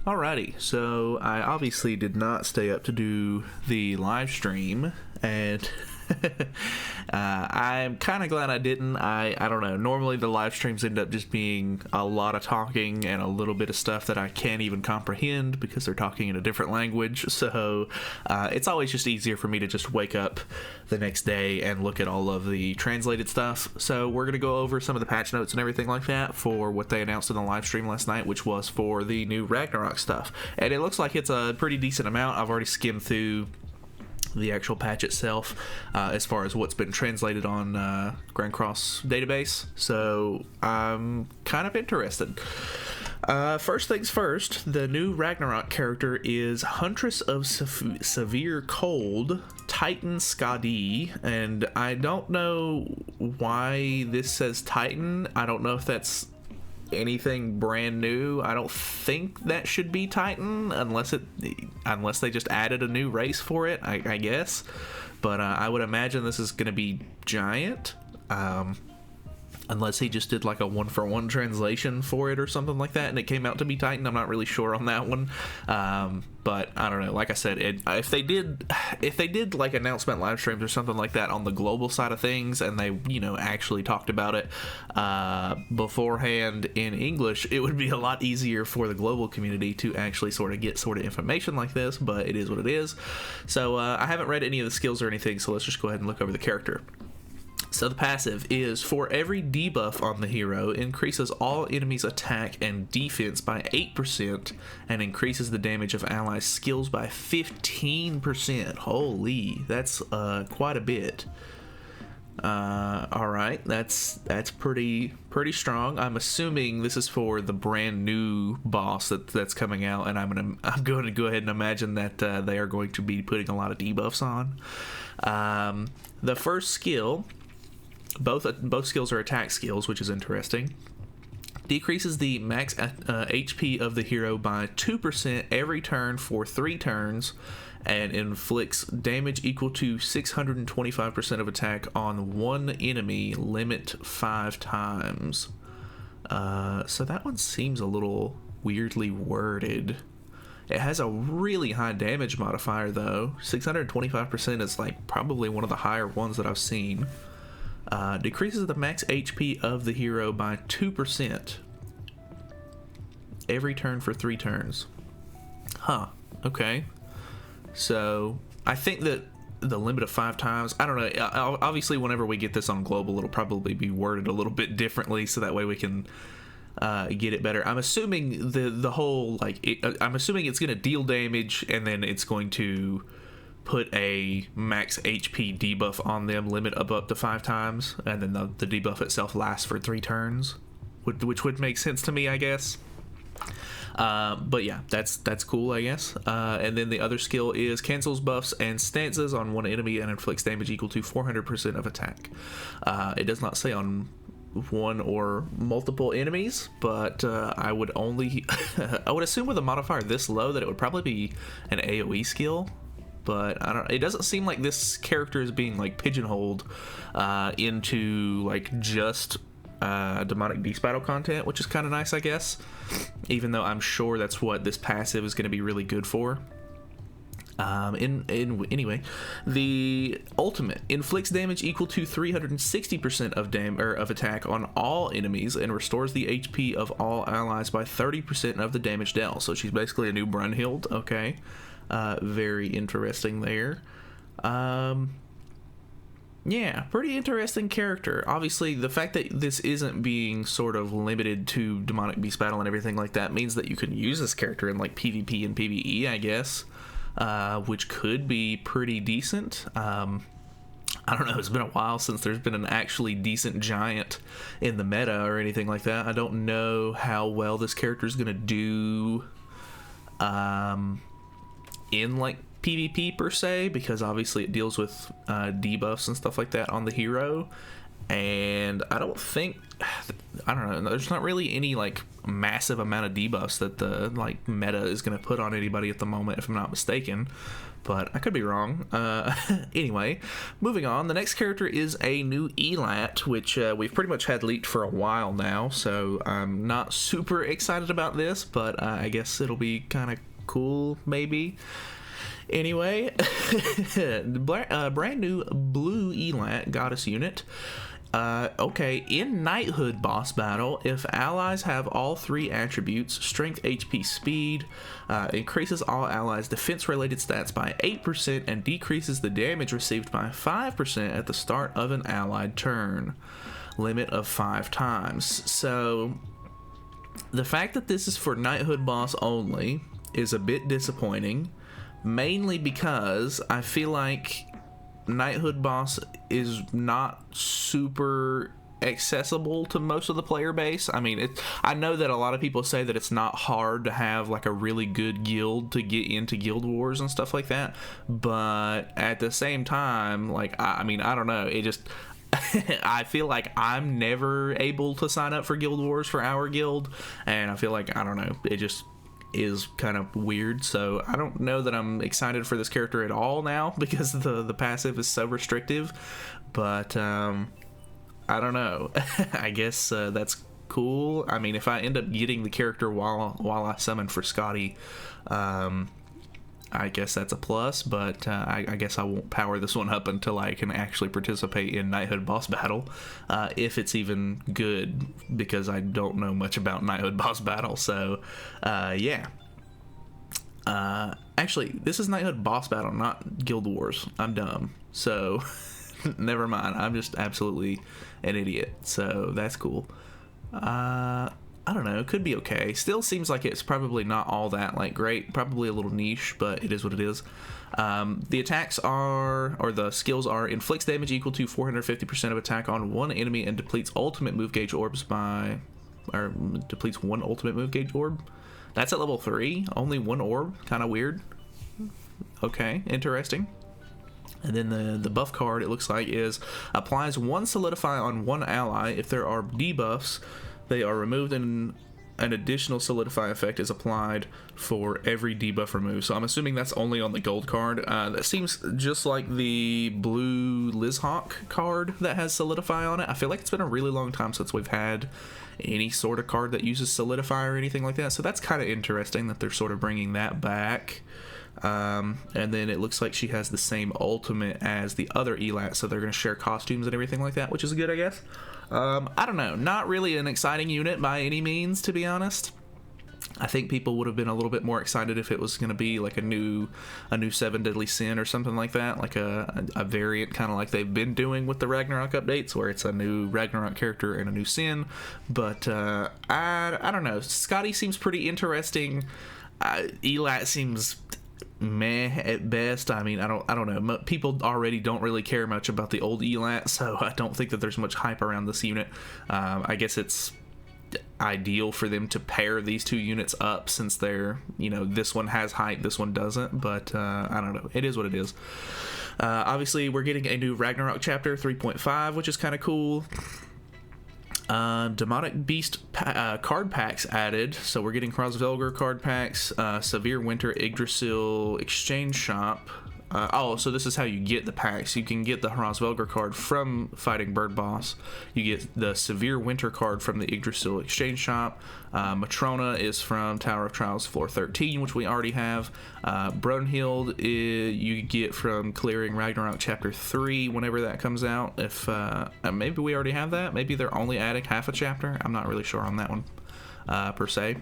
Alrighty, so I obviously did not stay up to do the live stream, and I'm kind of glad I didn't. I don't know. Normally the live streams end up just being a lot of talking and a little bit of stuff that I can't even comprehend because they're talking in a different language. So it's always just easier for me to just wake up the next day and look at all of the translated stuff. So we're going to go over some of the patch notes and everything like that for what they announced in the live stream last night, which was for the new Ragnarok stuff. And it looks like it's a pretty decent amount. I've already skimmed through the actual patch itself as far as what's been translated on Grand Cross database, so I'm kind of interested. First things first, the new Ragnarok character is Huntress of Severe Cold, Titan Skadi, and I don't know why this says Titan. I don't know if that's anything brand new. I don't think that should be Titan unless they just added a new race for it, I guess. But I would imagine this is going to be Giant. Unless he just did like a one-for-one translation for it or something like that and it came out to be Titan. I'm not really sure on that one. But I don't know. Like I said, if they did like announcement live streams or something like that on the global side of things and they, actually talked about it beforehand in English, it would be a lot easier for the global community to actually get information like this, but it is what it is. So I haven't read any of the skills or anything, so let's just go ahead and look over the character. So the passive is, for every debuff on the hero, increases all enemies' attack and defense by 8% and increases the damage of allies' skills by 15%. Holy, that's quite a bit. Alright, that's pretty strong. I'm assuming this is for the brand new boss that's coming out, and I'm going to go ahead and imagine that they are going to be putting a lot of debuffs on. The first skill, both skills are attack skills, which is interesting. Decreases the max HP of the hero by 2% every turn for 3 turns, and inflicts damage equal to 625% of attack on one enemy, limit 5 times. So that one seems a little weirdly worded. It has a really high damage modifier though. 625% is like probably one of the higher ones that I've seen. Decreases the max HP of the hero by 2% every turn for 3 turns. Huh, okay. So I think that the limit of 5 times, I don't know, obviously whenever we get this on global it'll probably be worded a little bit differently so that way we can get it better. I'm assuming the whole, I'm assuming it's going to deal damage and then it's going to put a max HP debuff on them, limit up to 5 times, and then the debuff itself lasts for 3 turns, which would make sense to me, I guess. But yeah, that's cool, I guess. And then the other skill is cancels buffs and stances on one enemy and inflicts damage equal to 400% of attack. It does not say on one or multiple enemies, but I would assume with a modifier this low that it would probably be an AoE skill. But it doesn't seem like this character is being like pigeonholed into like just demonic beast battle content, which is kind of nice, I guess, even though I'm sure that's what this passive is going to be really good for. Anyway, the ultimate inflicts damage equal to 360% of attack on all enemies and restores the HP of all allies by 30% of the damage dealt. So she's basically a new Brunhild. Okay. Very interesting there. Yeah, pretty interesting character. Obviously, the fact that this isn't being sort of limited to demonic beast battle and everything like that means that you can use this character in like PvP and PvE, I guess, which could be pretty decent. I don't know, it's been a while since there's been an actually decent giant in the meta or anything like that. I don't know how well this character is going to do in like PvP per se, because obviously it deals with debuffs and stuff like that on the hero, And I don't know, there's not really any like massive amount of debuffs that the like meta is going to put on anybody at the moment, if I'm not mistaken, but I could be wrong. Anyway, moving on, the next character is a new Elat, which we've pretty much had leaked for a while now, so I'm not super excited about this, but I guess it'll be kind of cool, maybe. Anyway, brand new blue Elat goddess unit. Okay, in Knighthood boss battle, if allies have all 3 attributes, strength, HP, speed, increases all allies' defense-related stats by 8% and decreases the damage received by 5% at the start of an allied turn. Limit of 5 times. So, the fact that this is for Knighthood boss only is a bit disappointing, mainly because I feel like Knighthood boss is not super accessible to most of the player base. I mean, I know that a lot of people say that it's not hard to have like a really good guild to get into Guild Wars and stuff like that, but at the same time, like, I mean, I don't know, it just I feel like I'm never able to sign up for Guild Wars for our guild, and I feel like, I don't know, it just is kind of weird. So I don't know that I'm excited for this character at all now, because the passive is so restrictive, but I don't know. I guess that's cool. I mean, if I end up getting the character while I summon for Scotty, I guess that's a plus, but I guess I won't power this one up until I can actually participate in Knighthood boss battle, if it's even good, because I don't know much about Knighthood boss battle. So yeah, actually this is Knighthood boss battle, not Guild Wars. I'm dumb, so never mind. I'm just absolutely an idiot, so that's cool. I don't know, it could be okay. Still seems like it's probably not all that like great, probably a little niche, but it is what it is. The attacks are, or the skills are, inflicts damage equal to 450% of attack on one enemy and depletes ultimate move gauge orbs by, or depletes one ultimate move gauge orb. That's at level 3, only one orb, kind of weird. Okay, interesting. And then the buff card, it looks like, is applies 1 solidify on 1 ally. If there are debuffs, they are removed and an additional solidify effect is applied for every debuff removed. So I'm assuming that's only on the gold card. That seems just like the blue Lizhawk card that has solidify on it. I feel like it's been a really long time since we've had any sort of card that uses solidify or anything like that. So that's kind of interesting that they're sort of bringing that back. And then it looks like she has the same ultimate as the other Elat, so they're going to share costumes and everything like that, which is good, I guess. I don't know, not really an exciting unit by any means, to be honest. I think people would have been a little bit more excited if it was going to be like a new 7 Deadly Sin or something like that, like a variant, kind of like they've been doing with the Ragnarok updates, where it's a new Ragnarok character and a new Sin. But I don't know, Scotty seems pretty interesting. Elat seems meh at best. I mean, I don't know. People already don't really care much about the old Elat, so I don't think that there's much hype around this unit. I guess it's ideal for them to pair these two units up, since they're, you know, this one has hype, this one doesn't, but I don't know. It is what it is. Obviously, we're getting a new Ragnarok chapter 3.5, which is kind of cool. Demonic Beast card packs added, so we're getting Hrosvelgr card packs, Severe Winter Yggdrasil exchange shop. So this is how you get the packs. You can get the Hrosvelgr card from Fighting Bird Boss. You get the Severe Winter card from the Yggdrasil exchange shop. Matrona is from Tower of Trials floor 13, which we already have. Brunhild you get from clearing Ragnarok chapter 3 whenever that comes out. If maybe we already have that. Maybe they're only adding half a chapter. I'm not really sure on that one per se.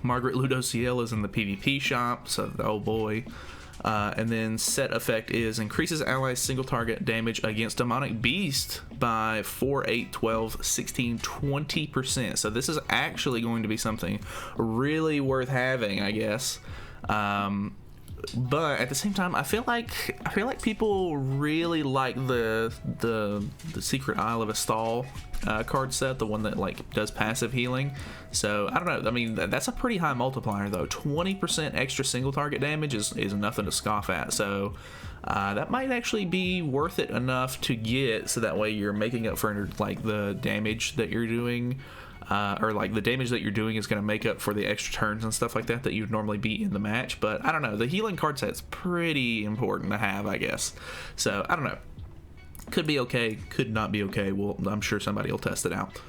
Margaret Ludociel is in the PvP shop, so oh boy. And then set effect is increases allies single target damage against demonic beast by 4, 8, 12, 16, 20%. So this is actually going to be something really worth having, I guess. but at the same time, I feel like people really like the Secret Isle of Astal card set, the one that like does passive healing. So I don't know. I mean, that's a pretty high multiplier though. 20% extra single target damage is nothing to scoff at. So that might actually be worth it enough to get, so that way you're making up for like the damage that you're doing. Or like the damage that you're doing is going to make up for the extra turns and stuff like that you'd normally be in the match. But I don't know, the healing card set's pretty important to have, I guess. So I don't know, could be okay, could not be okay. Well, I'm sure somebody will test it out.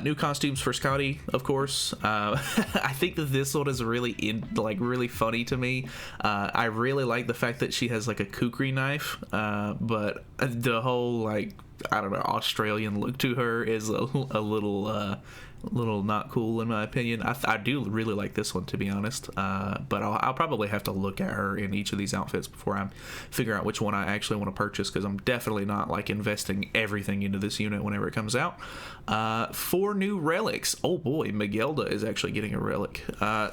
New costumes for Scotty, of course. I think that this one is really really funny to me. I really like the fact that she has like a kukri knife, but the whole like, I don't know, Australian look to her is a little not cool in my opinion. I do really like this one, to be honest, but I'll probably have to look at her in each of these outfits before I figure out which one I actually want to purchase, because I'm definitely not like investing everything into this unit whenever it comes out. 4 new relics. Oh boy, Magelda is actually getting a relic.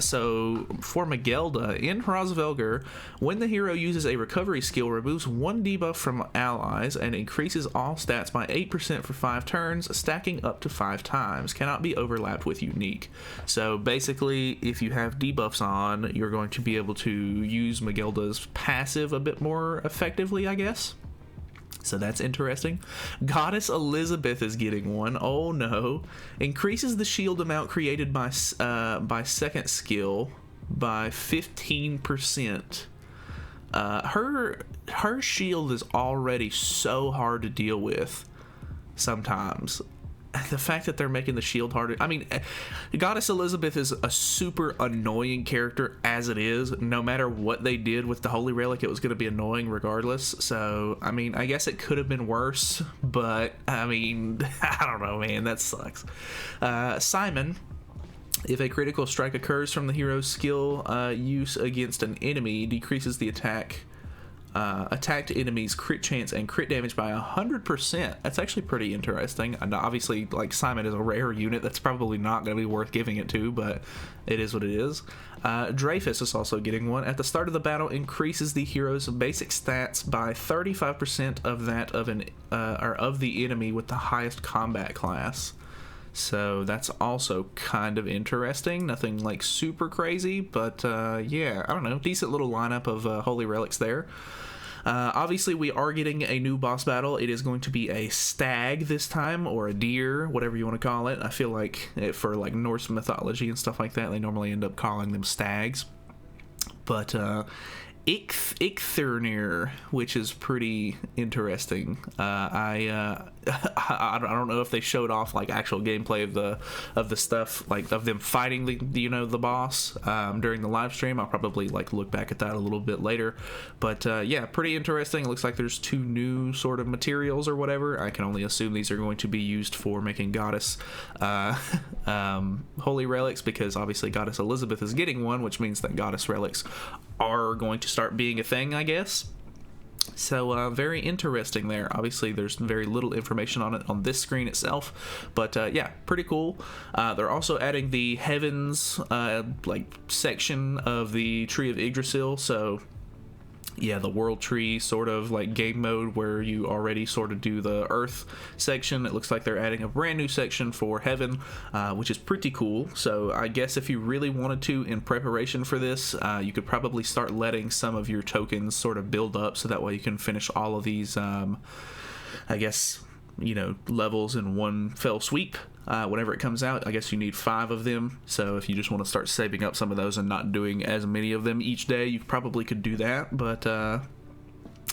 So for Magelda, in Hrazvelgr, when the hero uses a recovery skill, removes 1 debuff from allies and increases all stats by 8% for 5 turns, stacking up to 5 times. Cannot be overlapped with unique. So basically, if you have debuffs on, you're going to be able to use Magelda's passive a bit more effectively, I guess. So that's interesting. Goddess Elizabeth is getting one. Oh no. Increases the shield amount created by second skill by 15%. Her shield is already so hard to deal with sometimes. The fact that they're making the shield harder, I mean, Goddess Elizabeth is a super annoying character as it is. No matter what they did with the Holy Relic, it was going to be annoying regardless. So I mean, I guess it could have been worse, but I mean, I don't know, man, that sucks. Simon, if a critical strike occurs from the hero's skill use against an enemy, decreases the attacked enemies' crit chance and crit damage by 100%. That's actually pretty interesting. And obviously, like, Simon is a rare unit that's probably not going to be worth giving it to, but it is what it is. Dreyfus is also getting one. At the start of the battle, increases the hero's basic stats by 35% of that of of the enemy with the highest combat class. So that's also kind of interesting. Nothing like super crazy, but yeah, I don't know, decent little lineup of Holy Relics there. Obviously, we are getting a new boss battle. It is going to be a stag this time, or a deer, whatever you want to call it. I feel like for like Norse mythology and stuff like that, they normally end up calling them stags. But Icthurnir, which is pretty interesting. I don't know if they showed off like actual gameplay of the stuff, like of them fighting the boss during the live stream. I'll probably like look back at that a little bit later, but yeah, pretty interesting. It looks like there's 2 new sort of materials or whatever. I can only assume these are going to be used for making Goddess Holy Relics, because obviously Goddess Elizabeth is getting one, which means that Goddess Relics are going to start being a thing, I guess. So very interesting there. Obviously there's very little information on it on this screen itself, but yeah, pretty cool. They're also adding the heavens like section of the Tree of Yggdrasil, so yeah, the world tree sort of like game mode where you already sort of do the earth section. It looks like they're adding a brand new section for heaven, which is pretty cool. So I guess if you really wanted to, in preparation for this, you could probably start letting some of your tokens sort of build up, so that way you can finish all of these I guess, you know, levels in one fell sweep. Whenever it comes out, I guess you need 5 of them. So if you just want to start saving up some of those and not doing as many of them each day, you probably could do that. But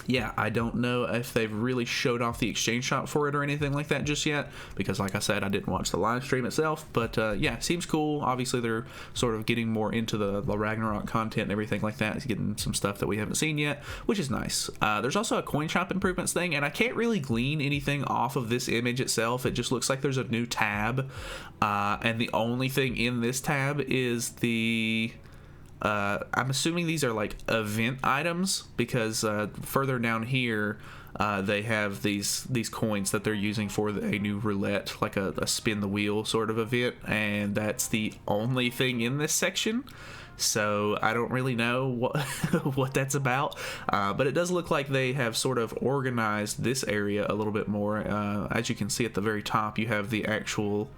yeah, I don't know if they've really showed off the exchange shop for it or anything like that just yet, because like I said, I didn't watch the live stream itself. But yeah, seems cool. Obviously they're sort of getting more into the Ragnarok content and everything like that. It's getting some stuff that we haven't seen yet, which is nice. There's also a coin shop improvements thing, and I can't really glean anything off of this image itself. It just looks like there's a new tab, and the only thing in this tab is the I'm assuming these are like event items, because further down here they have these coins that they're using for a new roulette, like a spin the wheel sort of event, and that's the only thing in this section. So I don't really know what what that's about, but it does look like they have sort of organized this area a little bit more. As you can see at the very top, you have the actual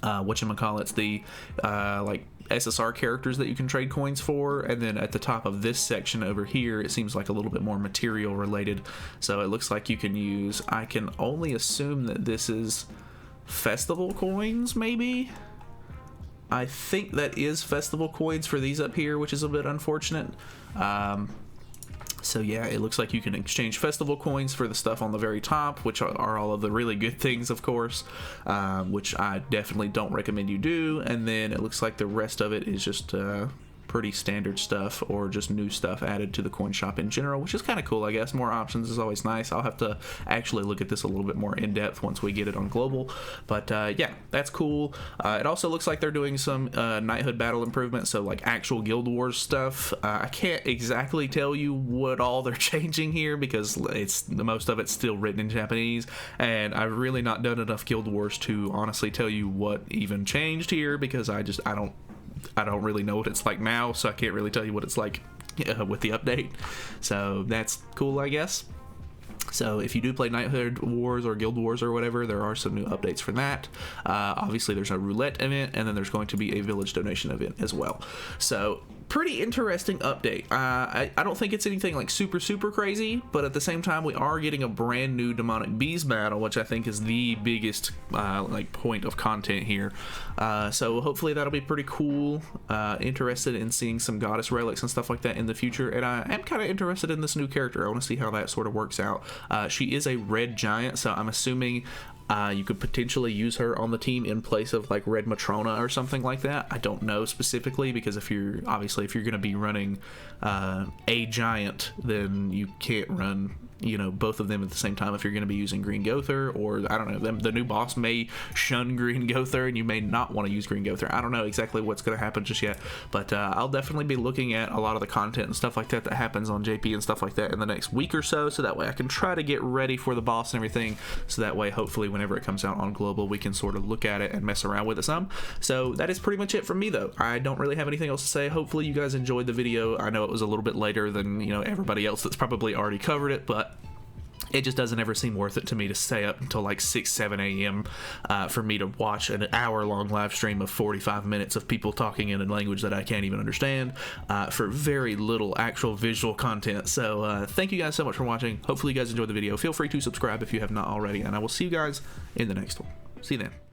whatchamacallits, the like SSR characters that you can trade coins for, and then at the top of this section over here, it seems like a little bit more material related. So it looks like you can use, I can only assume that this is festival coins, maybe? I think that is festival coins for these up here, which is a bit unfortunate. So yeah, it looks like you can exchange festival coins for the stuff on the very top, which are all of the really good things, of course, which I definitely don't recommend you do. And then it looks like the rest of it is just pretty standard stuff, or just new stuff added to the coin shop in general, which is kind of cool, I guess. More options is always nice. I'll have to actually look at this a little bit more in depth once we get it on global, but yeah, that's cool. It also looks like they're doing some knighthood battle improvements, so like actual Guild Wars stuff. I can't exactly tell you what all they're changing here because it's most of it's still written in Japanese, and I've really not done enough Guild Wars to honestly tell you what even changed here, because I don't really know what it's like now, so I can't really tell you what it's like with the update. So that's cool, I guess. So if you do play Knighthood Wars or Guild Wars or whatever, there are some new updates for that. Obviously, there's a roulette event, and then there's going to be a village donation event as well. So pretty interesting update. I don't think it's anything like super crazy, but at the same time, we are getting a brand new Demonic Beast battle, which I think is the biggest like point of content here. So hopefully that'll be pretty cool. Interested in seeing some goddess relics and stuff like that in the future, and I am kind of interested in this new character. I want to see how that sort of works out. She is a red giant, so I'm assuming you could potentially use her on the team in place of like Red Matrona or something like that. I don't know specifically, because if you're going to be running a giant, then you can't run, you know, both of them at the same time if you're going to be using Green Gother, or I don't know, the new boss may shun Green Gother and you may not want to use Green Gother. I don't know exactly what's going to happen just yet, but I'll definitely be looking at a lot of the content and stuff like that that happens on JP and stuff like that in the next week or so that way I can try to get ready for the boss and everything, so that way hopefully whenever it comes out on global we can sort of look at it and mess around with it some. So that is pretty much it from me, though. I don't really have anything else to say. Hopefully you guys enjoyed the video. I know it was a little bit later than, you know, everybody else that's probably already covered it, but it just doesn't ever seem worth it to me to stay up until like 6-7 a.m. For me to watch an hour-long live stream of 45 minutes of people talking in a language that I can't even understand for very little actual visual content. So thank you guys so much for watching. Hopefully you guys enjoyed the video. Feel free to subscribe if you have not already, and I will see you guys in the next one. See you then.